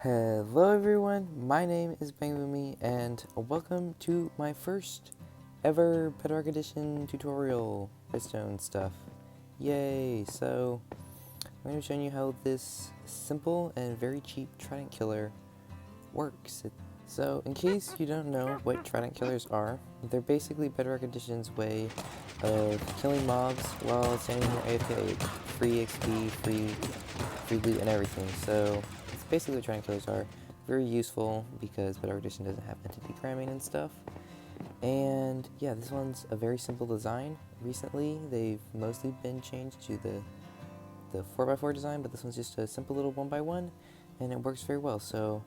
Hello everyone, my name is Bangboomme and welcome to my first ever Bedrock Edition tutorial Redstone stuff. Yay! So, I'm going to be showing you how this simple and very cheap Trident killer works. So, in case you don't know what Trident killers are, they're basically Bedrock Edition's way of killing mobs while standing here AFK. Free XP, free loot and everything. So, basically what Trident killers are. Very useful because Bedrock Edition doesn't have entity cramming and stuff. And yeah, this one's a very simple design. Recently, they've mostly been changed to the 4x4 design, but this one's just a simple little 1x1, and it works very well. So,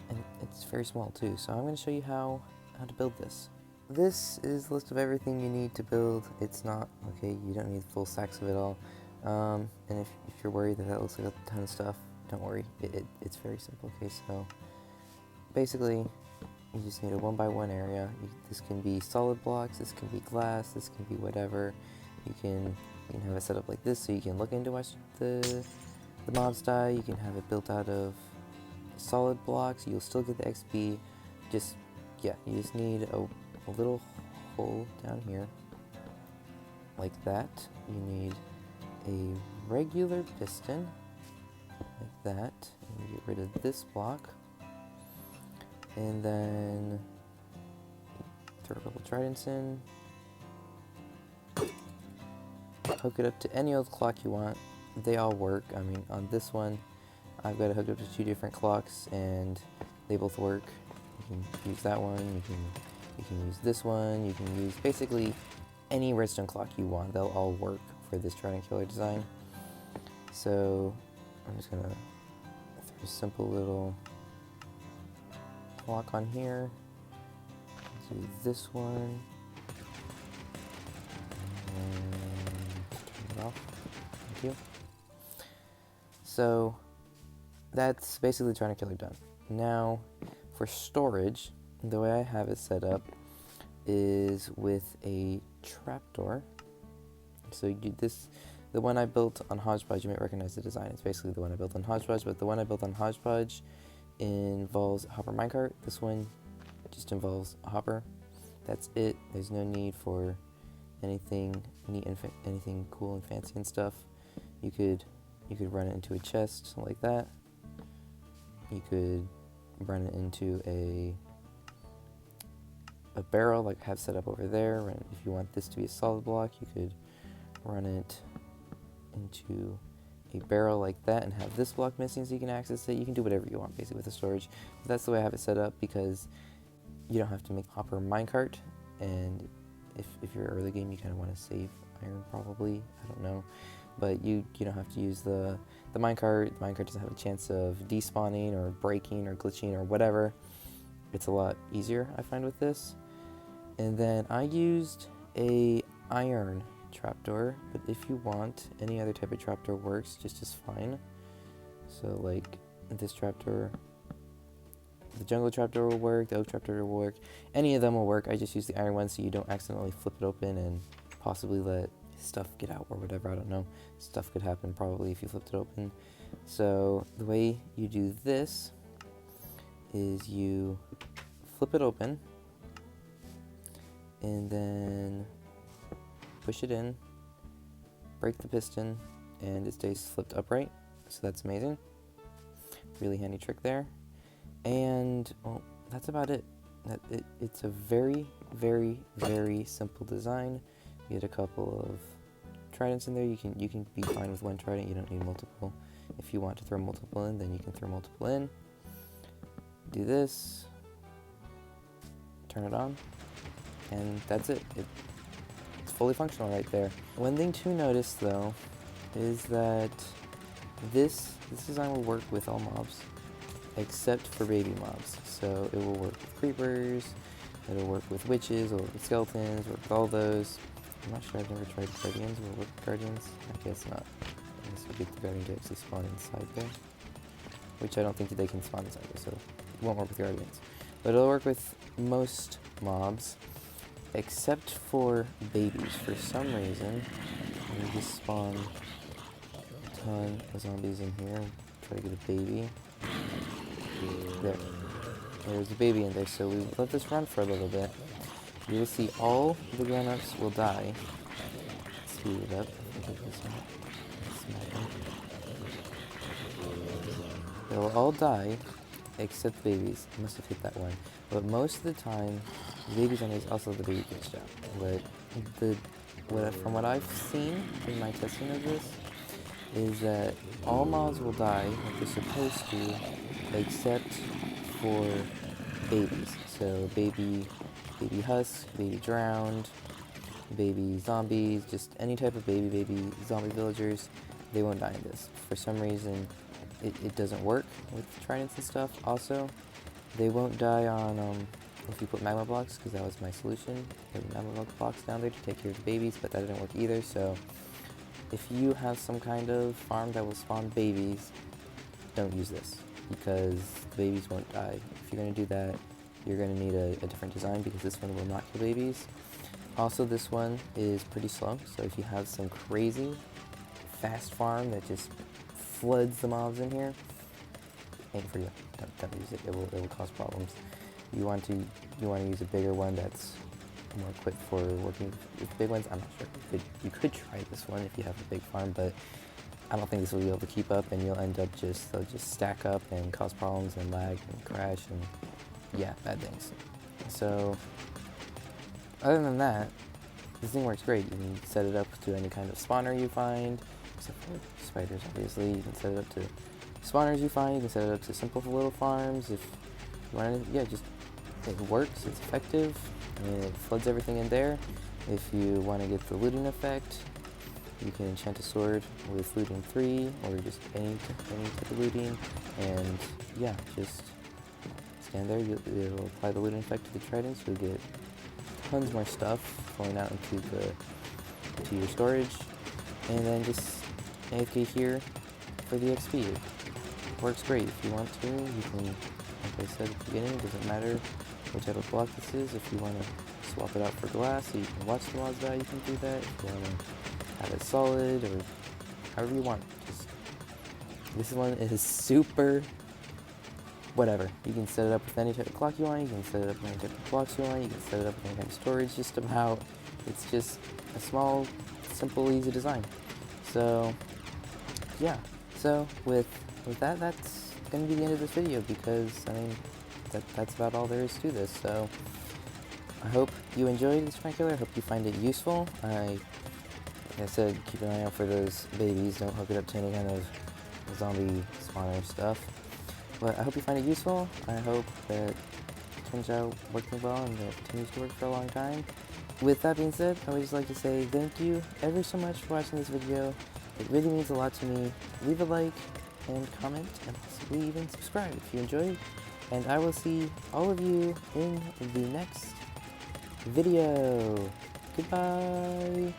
and it's very small too. So I'm going to show you how to build this. This is a list of everything you need to build. It's not, okay, you don't need full stacks of it all. And if you're worried that looks like a ton of stuff, don't worry, it's very simple. Okay, so basically you just need a 1x1 area. This can be solid blocks, this can be glass, this can be whatever. You can have it set up like this so you can look into watch the mobs die. You can have it built out of solid blocks, you'll still get the XP. Just, yeah, you just need a little hole down here like that. You need a regular piston like that, and get rid of this block, and then throw a couple tridents in, hook it up to any old clock you want. They all work. I mean, on this one I've got it hooked up to 2 different clocks and they both work. You can use that one, you can use this one, you can use basically any redstone clock you want. They'll all work for this Trident killer design. So I'm just gonna throw a simple little clock on here. Do this one. And turn it off. Thank you. So that's basically Trident killer done. Now for storage, the way I have it set up is with a trapdoor. So you do this. The one I built on HodgePodge, you might recognize the design. It's basically the one I built on HodgePodge, but the one I built on HodgePodge involves a hopper minecart. This one just involves a hopper. That's it. There's no need for anything neat and anything cool and fancy and stuff. You could run it into a chest like that. You could run it into a barrel like I have set up over there. And if you want this to be a solid block, you could run it into a barrel like that and have this block missing so you can access it. You can do whatever you want basically with the storage. But that's the way I have it set up because you don't have to make hopper minecart, and if you're early game you kind of want to save iron probably, I don't know, but you don't have to use the minecart. The minecart doesn't have a chance of despawning or breaking or glitching or whatever. It's a lot easier I find with this. And then I used a iron trapdoor, but if you want, any other type of trapdoor works just as fine. So like this trapdoor, the jungle trapdoor will work, the oak trapdoor will work, any of them will work. I just use the iron one so you don't accidentally flip it open and possibly let stuff get out or whatever, I don't know. Stuff could happen probably if you flipped it open. So the way you do this is you flip it open and then push it in, break the piston, and it stays flipped upright. So that's amazing. Really handy trick there. And well, that's about it. It's a very, very, very simple design. You get a couple of tridents in there. You can be fine with one trident. You don't need multiple. If you want to throw multiple in, then you can throw multiple in. Do this. Turn it on, and that's it. It's fully functional right there. One thing to notice though is that this design will work with all mobs except for baby mobs. So it will work with creepers, it'll work with witches, it'll work with skeletons, work with all those. I'm not sure, I've never tried guardians. Will it work with guardians? I guess not. Unless you get the guardian to actually spawn inside there, which I don't think that they can spawn inside there, so it won't work with guardians. But it'll work with most mobs except for babies. For some reason, we just spawn a ton of zombies in here. Try to get a baby. There's a baby in there, so we let this run for a little bit. You will see all the grown-ups will die. Speed it up. They will all die, except babies. I must have hit that one. But most of the time, babies on these also the baby gets shot. But from what I've seen in my testing of this, is that all mobs will die like they're supposed to, except for babies. So baby husks, baby drowned, baby zombies, just any type of baby zombie villagers, they won't die in this. For some reason, it doesn't work with tridents and stuff. Also, they won't die on if you put magma blocks, because that was my solution. Put magma blocks down there to take care of the babies, but that didn't work either. So if you have some kind of farm that will spawn babies, don't use this, because the babies won't die. If you're going to do that, you're going to need a different design, because this one will not kill babies. Also, this one is pretty slow, so if you have some crazy fast farm that just floods the mobs in here, ain't for you. Don't use it. It will cause problems. You want to use a bigger one that's more equipped for working with big ones. I'm not sure. You could try this one if you have a big farm, but I don't think this will be able to keep up, and you'll end up they'll just stack up and cause problems and lag and crash and yeah, bad things. So other than that, this thing works great. You can set it up to any kind of spawner you find, except for spiders, obviously. You can set it up to spawners you find. You can set it up to simple little farms. If you want to, yeah, just it works. It's effective. I mean, it floods everything in there. If you want to get the looting effect, you can enchant a sword with looting 3, or just any type of looting, and yeah, just stand there. It'll apply the looting effect to the trident, so you'll get tons more stuff flowing out into your storage, and then just AFK here for the XP. It works great. If you want to, you can, like I said at the beginning, it doesn't matter what type of block this is. If you want to swap it out for glass so you can watch the mobs die, you can do that. If you want to have it solid, or however you want. Just, this one is super whatever. You can set it up with any type of clock you want, you can set it up with any type of blocks you want, you can set it up with any kind of storage, just about. It's just a small, simple, easy design. So yeah, so with that, that's going to be the end of this video, because I mean, that's about all there is to this. So I hope you enjoyed this Frank-Killer. I hope you find it useful. Like I said, keep an eye out for those babies. Don't hook it up to any kind of zombie spawner stuff. But I hope you find it useful. I hope that it turns out working well and that it continues to work for a long time. With that being said, I would just like to say thank you ever so much for watching this video. It really means a lot to me. Leave a like and comment, and possibly even subscribe if you enjoyed. And I will see all of you in the next video. Goodbye!